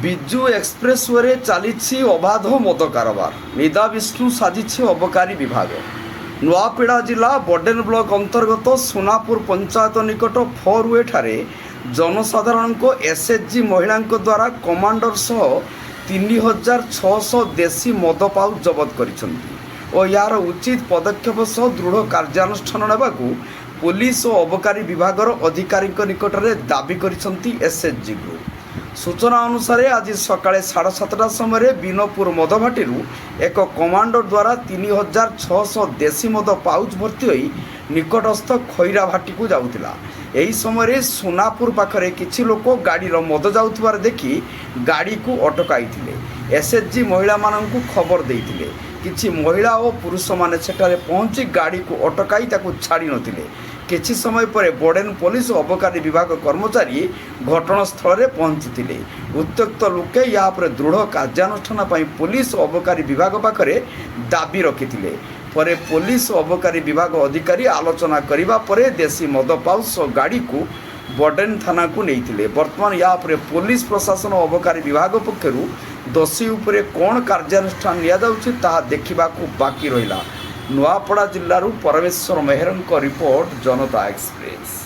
ବିଜୁ ଏକ୍ସପ୍ରେସୱେରେ ଚାଲିଛି ଅବାଧ ମଦ କାରବାର। ନିଦା ବିଷ୍ଣୁ ସାଜିଛି ଅବକାରୀ ବିଭାଗ। ନୂଆପଡ଼ା ଜିଲ୍ଲା ବଡ଼େନ ବ୍ଲକ ଅନ୍ତର୍ଗତ ସୁନାପୁର ପଞ୍ଚାୟତ ନିକଟ 4 ଠାରେ ଜନସାଧାରଣଙ୍କ ଏସ୍ଏଚ୍ଜି ମହିଳାଙ୍କ ଦ୍ୱାରା କମାଣ୍ଡର ସହ 3600 ଦେଶୀ ମଦ ପାଉଚ୍ ଜବତ କରିଛନ୍ତି ଓ ଏହାର ଉଚିତ ପଦକ୍ଷେପ ସହ ଦୃଢ଼ କାର୍ଯ୍ୟାନୁଷ୍ଠାନ ନେବାକୁ ପୁଲିସ ଓ ଅବକାରୀ ବିଭାଗର ଅଧିକାରୀଙ୍କ ନିକଟରେ ଦାବି କରିଛନ୍ତି ଏସ୍ଏଚ୍ଜି ଗ୍ରୁପ। ସୂଚନା ଅନୁସାରେ ଆଜି ସକାଳେ 7:30 ସମୟରେ ବିନପୁର ମଦଭାଟିରୁ ଏକ କମାଣ୍ଡର ଦ୍ୱାରା 3600 ଦେଶୀ ମଦ ପାଉଚ୍ ଭର୍ତ୍ତି ହୋଇ ନିକଟସ୍ଥ ଖଇରା ଭାଟିକୁ ଯାଉଥିଲା। ଏହି ସମୟରେ ସୁନାପୁର ପାଖରେ କିଛି ଲୋକ ଗାଡ଼ିର ମଦ ଯାଉଥିବାର ଦେଖି ଗାଡ଼ିକୁ ଅଟକାଇଥିଲେ। ଏସ୍ଏଚ୍ଜି ମହିଳାମାନଙ୍କୁ ଖବର ଦେଇଥିଲେ। କିଛି ମହିଳା ଓ ପୁରୁଷମାନେ ସେଠାରେ ପହଞ୍ଚି ଗାଡ଼ିକୁ ଅଟକାଇ ତାକୁ ଛାଡ଼ି ନଥିଲେ। କିଛି ସମୟ ପରେ ବଡ଼େନ ପୋଲିସ ଓ ଅବକାରୀ ବିଭାଗ କର୍ମଚାରୀ ଘଟଣାସ୍ଥଳରେ ପହଞ୍ଚିଥିଲେ। ଉତ୍ତ୍ୟକ୍ତ ଲୋକେ ଏହା ଉପରେ ଦୃଢ଼ କାର୍ଯ୍ୟାନୁଷ୍ଠାନ ପାଇଁ ପୋଲିସ ଓ ଅବକାରୀ ବିଭାଗ ପାଖରେ ଦାବି ରଖିଥିଲେ। ପରେ ପୋଲିସ ଓ ଅବକାରୀ ବିଭାଗ ଅଧିକାରୀ ଆଲୋଚନା କରିବା ପରେ ଦେଶୀ ମଦ ପାଉଚ୍ ଗାଡ଼ିକୁ ବଡ଼େନ ଥାନାକୁ ନେଇଥିଲେ। ବର୍ତ୍ତମାନ ଏହା ଉପରେ ପୋଲିସ ପ୍ରଶାସନ ଓ ଅବକାରୀ ବିଭାଗ ପକ୍ଷରୁ ଦୋଷୀ ଉପରେ କ'ଣ କାର୍ଯ୍ୟାନୁଷ୍ଠାନ ନିଆଯାଉଛି ତାହା ଦେଖିବାକୁ ବାକି ରହିଲା। ନୂଆପଡ଼ା ଜିଲ୍ଲାରୁ ପରମେଶ୍ୱର ମେହେରଙ୍କ ରିପୋର୍ଟ, ଜନତା ଏକ୍ସପ୍ରେସ।